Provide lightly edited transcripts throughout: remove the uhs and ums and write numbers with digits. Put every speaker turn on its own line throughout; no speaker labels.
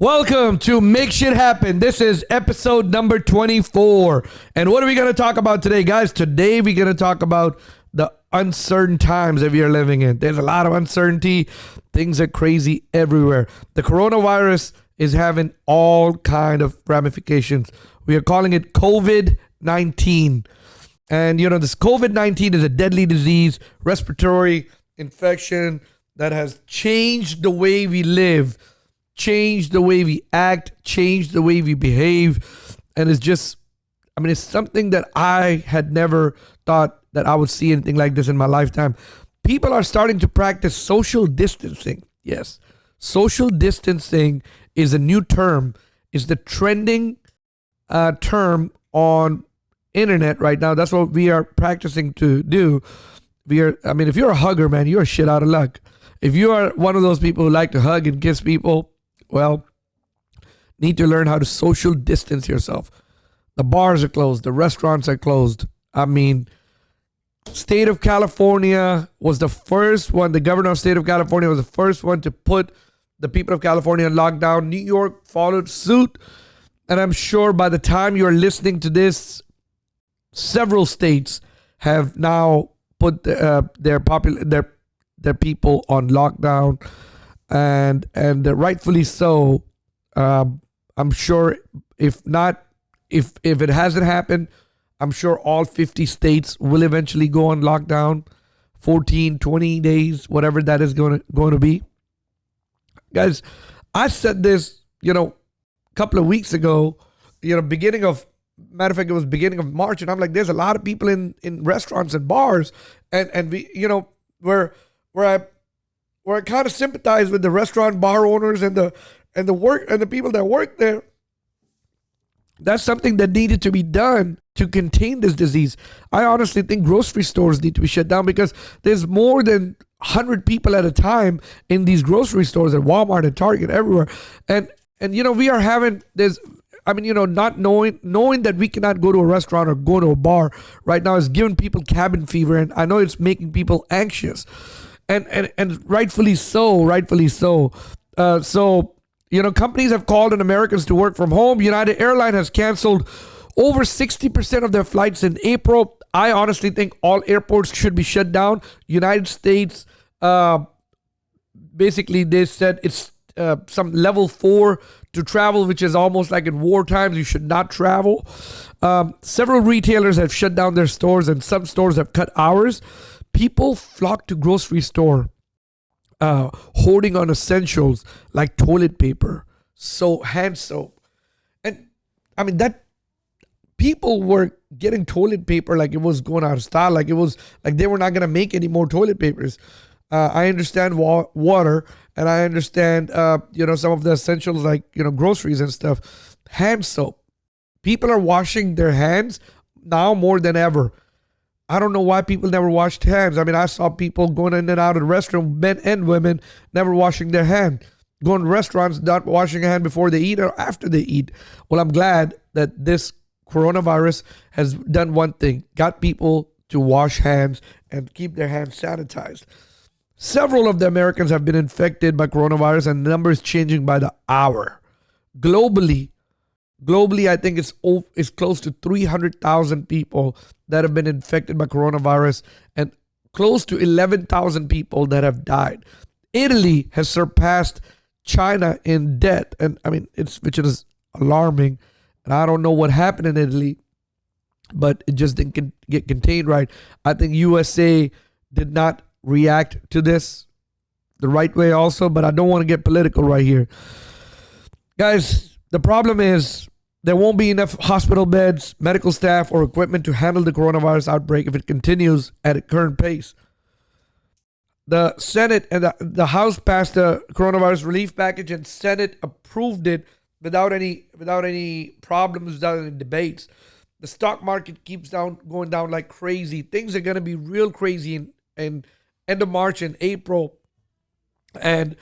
Welcome to Make Shit Happen. This is episode number 24. And what are we going to talk about today, guys? Today we're going to talk about the uncertain times that we are living in. There's a lot of uncertainty. Things are crazy everywhere. The coronavirus is having all kind of ramifications. We are calling it COVID-19. And this COVID-19 is a deadly disease, respiratory infection that has changed the way we live, changed the way we act, changed the way we behave. And it's something that I had never thought that I would see anything like this in my lifetime. People are starting to practice social distancing. Yes, social distancing is a new term. It's the trending term on internet right now. That's what we are practicing to do. If you're a hugger, man, you're a shit out of luck. If you are one of those people who like to hug and kiss people, well, need to learn how to social distance yourself. The bars are closed. The restaurants are closed. State of California was the first one. The governor of state of California was the first one to put the people of California on lockdown. New York followed suit. And I'm sure by the time you're listening to this, several states have now put their people on lockdown. And rightfully so. I'm sure if it hasn't happened, I'm sure all 50 states will eventually go on lockdown, 14, 20 days, whatever that is going to be. Guys, I said this, a couple of weeks ago, beginning of March, and I'm like, there's a lot of people in restaurants and bars, and we, where I kind of sympathize with the restaurant bar owners and the people that work there. That's something that needed to be done to contain this disease. I honestly think grocery stores need to be shut down because there's more than 100 people at a time in these grocery stores at Walmart and Target everywhere. And we are having this, not knowing that we cannot go to a restaurant or go to a bar right now is giving people cabin fever. And I know it's making people anxious. And rightfully so. Companies have called on Americans to work from home. United Airlines has canceled over 60% of their flights in April. I honestly think all airports should be shut down. United States, basically they said it's some level 4 to travel, which is almost like in war times. You should not travel. Several retailers have shut down their stores and some stores have cut hours. People flock to grocery store, hoarding on essentials like toilet paper, hand soap. And that people were getting toilet paper like it was going out of style, like it was like they were not going to make any more toilet papers. I understand water, and I understand, some of the essentials like, groceries and stuff. Hand soap. People are washing their hands now more than ever. I don't know why people never washed hands. I saw people going in and out of the restroom, men and women, never washing their hand. Going to restaurants, not washing a hand before they eat or after they eat. Well, I'm glad that this coronavirus has done one thing, got people to wash hands and keep their hands sanitized. Several of the Americans have been infected by coronavirus, and the number is changing by the hour. Globally, I think it's close to 300,000 people that have been infected by coronavirus and close to 11,000 people that have died. Italy has surpassed China in death, and which is alarming. And I don't know what happened in Italy, but it just didn't get contained right. I think USA did not react to this the right way also, but I don't want to get political right here. Guys, the problem is there won't be enough hospital beds, medical staff, or equipment to handle the coronavirus outbreak if it continues at a current pace. The Senate and the House passed the coronavirus relief package, and Senate approved it without any problems, without any debates. The stock market keeps going down like crazy. Things are going to be real crazy in end of March and April. And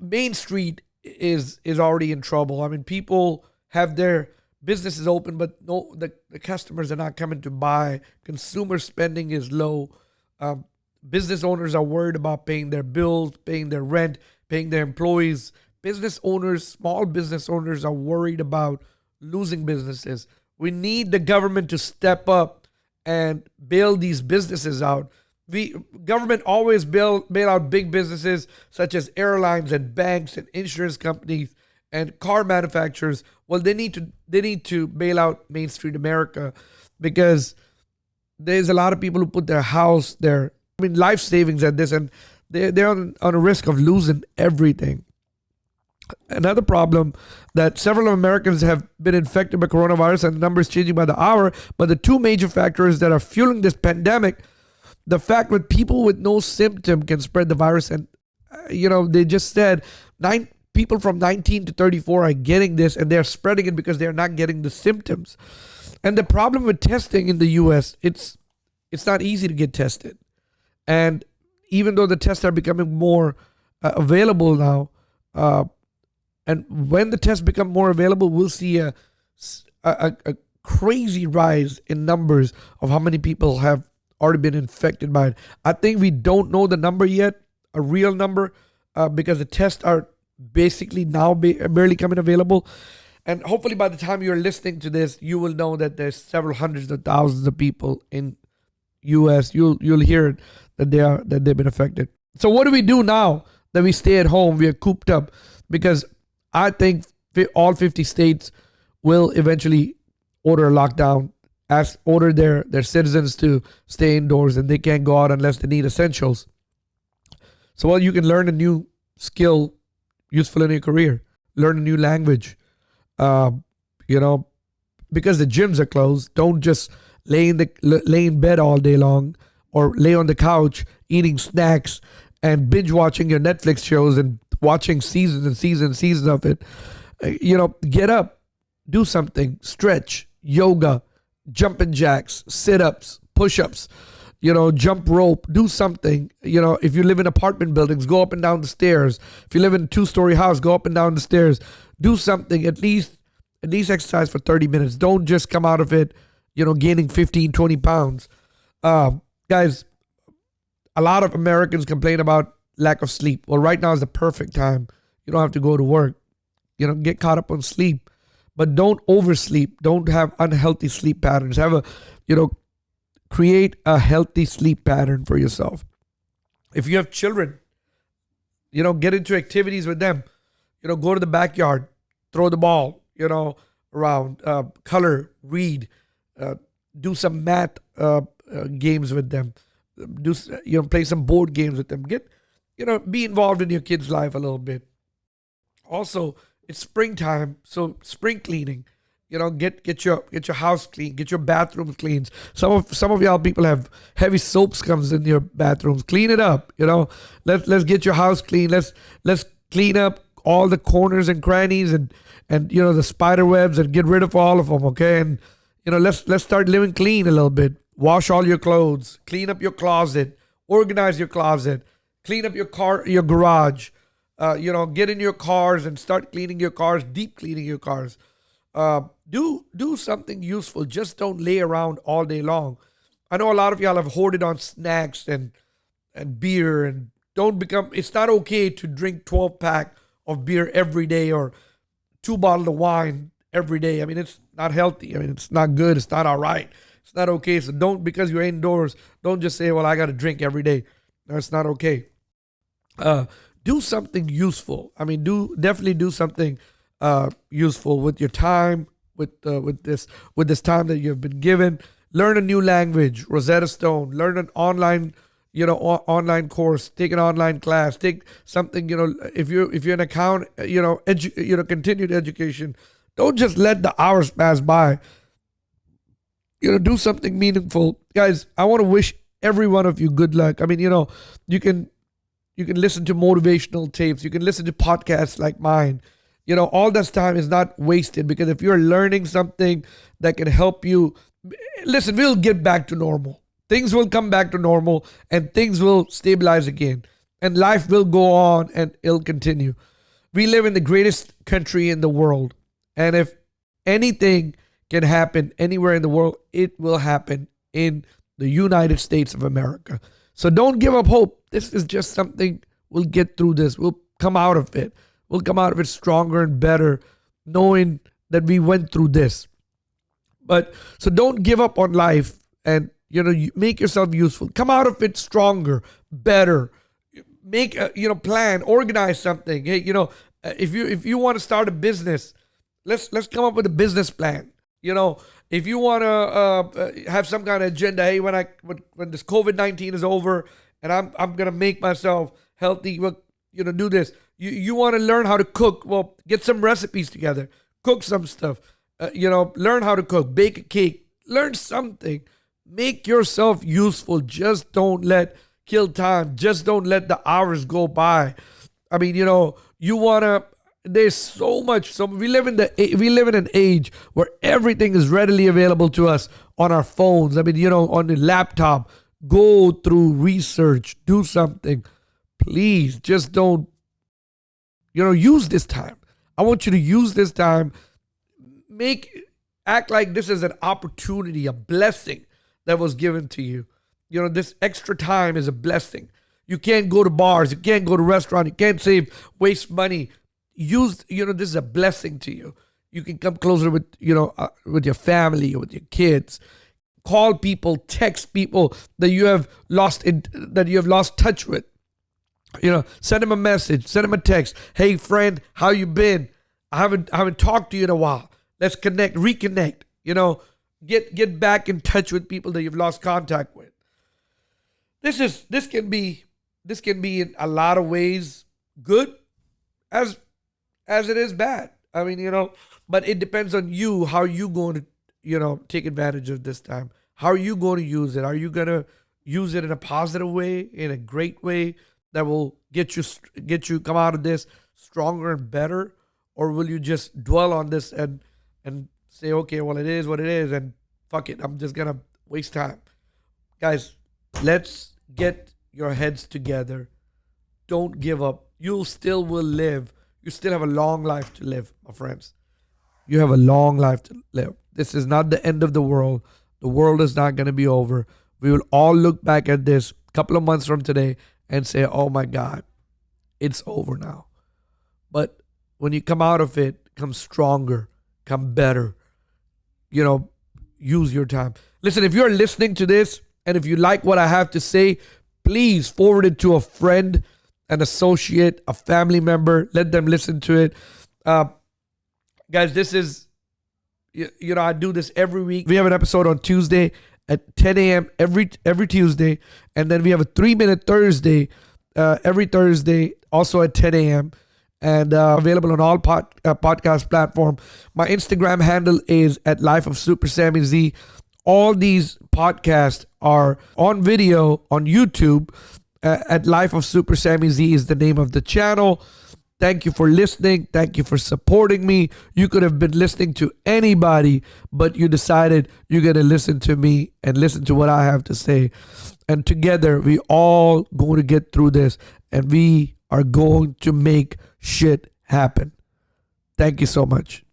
Main Street is already in trouble. People have their businesses open, but no, the customers are not coming to buy. Consumer spending is low. Business owners are worried about paying their bills, paying their rent, paying their employees, business owners, small business owners are worried about losing businesses. We need the government to step up and bail these businesses out. Government always bail out big businesses such as airlines and banks and insurance companies and car manufacturers. Well, they need to bail out Main Street America, because there's a lot of people who put their house, life savings at this, and they're on a risk of losing everything. Another problem that several Americans have been infected by coronavirus, and the number is changing by the hour, but the two major factors that are fueling this pandemic, the fact that people with no symptom can spread the virus. And, they just said people from 19 to 34 are getting this, and they're spreading it because they're not getting the symptoms. And the problem with testing in the U.S., it's not easy to get tested. And even though the tests are becoming more available now, and when the tests become more available, we'll see a crazy rise in numbers of how many people have already been infected by it. I think we don't know the number yet, a real number, because the tests are basically now barely coming available. And hopefully by the time you're listening to this, you will know that there's several hundreds of thousands of people in U.S. You'll hear it, that they've been affected. So what do we do now that we stay at home? We are cooped up, because I think all 50 states will eventually order a lockdown, order their citizens to stay indoors, and they can't go out unless they need essentials. So, you can learn a new skill useful in your career, learn a new language, because the gyms are closed. Don't just lay in bed all day long, or lay on the couch eating snacks and binge watching your Netflix shows and watching seasons and seasons of it. Get up, do something, stretch, yoga, jumping jacks, sit-ups, push-ups, jump rope, do something. If you live in apartment buildings, go up and down the stairs. If you live in a 2-story house, go up and down the stairs. Do something, at least exercise for 30 minutes. Don't just come out of it, gaining 15, 20 pounds. Guys, a lot of Americans complain about lack of sleep. Well, right now is the perfect time. You don't have to go to work. Get caught up on sleep, but don't oversleep. Don't have unhealthy sleep patterns. Create a healthy sleep pattern for yourself. If you have children, get into activities with them. Go to the backyard, throw the ball, around, color, read, do some math games with them. Play some board games with them. Be involved in your kid's life a little bit. Also, it's springtime, so spring cleaning. Get your house clean, get your bathrooms clean. Some of y'all people have heavy soaps comes in your bathrooms. Clean it up. Let's get your house clean. Let's clean up all the corners and crannies and the spider webs, and get rid of all of them. Okay, and let's start living clean a little bit. Wash all your clothes, clean up your closet, organize your closet, clean up your garage. Get in your cars and start cleaning your cars, deep cleaning your cars. Do something useful. Just don't lay around all day long. I know a lot of y'all have hoarded on snacks and beer, and it's not okay to drink 12-pack of beer every day or 2 bottles of wine every day. It's not healthy. It's not good. It's not all right. It's not okay. So don't, because you're indoors, don't just say, well, I got to drink every day. That's not okay. Do something useful. Definitely do something useful with your time, with this time that you've been given. Learn a new language, Rosetta Stone. Learn an online course. Take an online class. Take something. If you're an account, continued education. Don't just let the hours pass by. Do something meaningful, guys. I want to wish every one of you good luck. You can listen to motivational tapes. You can listen to podcasts like mine. All this time is not wasted, because if you're learning something that can help you, listen, we'll get back to normal. Things will come back to normal, and things will stabilize again, and life will go on, and it'll continue. We live in the greatest country in the world, and if anything can happen anywhere in the world, it will happen in the United States of America. So don't give up hope. This is just something. We'll get through this. We'll come out of it. we'll come out of it stronger and better, knowing that we went through this. But so don't give up on life, and you make yourself useful. Come out of it stronger, better. Make a plan, organize something. Hey, if you want to start a business, let's come up with a business plan. If you want to have some kind of agenda, hey, when this COVID-19 is over and I'm gonna make myself healthy, well, do this. You want to learn how to cook? Well, get some recipes together, cook some stuff. Learn how to cook, bake a cake, learn something. Make yourself useful. Just don't kill time. Just don't let the hours go by. I mean, there's so much. So we live in an age where everything is readily available to us on our phones. I mean, on the laptop. Go through research, do something. Please just don't, use this time. I want you to use this time. Act like this is an opportunity, a blessing that was given to you. This extra time is a blessing. You can't go to bars. You can't go to restaurants. You can't waste money. This is a blessing to you. You can come closer with your family, with your kids. Call people, text people that you have lost touch with. Send them a message, send them a text. Hey friend, how you been? I haven't talked to you in a while. Let's reconnect. Get back in touch with people that you've lost contact with. This can be in a lot of ways good as it is bad. I mean, but it depends on you, how you going to take advantage of this time. How are you going to use it? Are you going to use it in a positive way, in a great way that will get you come out of this stronger and better? Or will you just dwell on this and say, okay, well, it is what it is, and fuck it, I'm just going to waste time? Guys, let's get your heads together. Don't give up. You still will live. You still have a long life to live, my friends. You have a long life to live. This is not the end of the world. The world is not going to be over. We will all look back at this a couple of months from today and say, oh my God, it's over now. But when you come out of it, come stronger, come better. Use your time. Listen, if you're listening to this and if you like what I have to say, please forward it to a friend, an associate, a family member. Let them listen to it. Guys, this is, I do this every week. We have an episode on Tuesday at 10 a.m. every Tuesday. And then we have a 3-minute Thursday every Thursday, also at 10 a.m. And available on all podcast platform. My Instagram handle is at Life of Super Sammy Z. All these podcasts are on video on YouTube. At Life of Super Sammy Z is the name of the channel. Thank you for listening. Thank you for supporting me. You could have been listening to anybody, but you decided you're going to listen to me and listen to what I have to say. And together, we all going to get through this, and we are going to make shit happen. Thank you so much.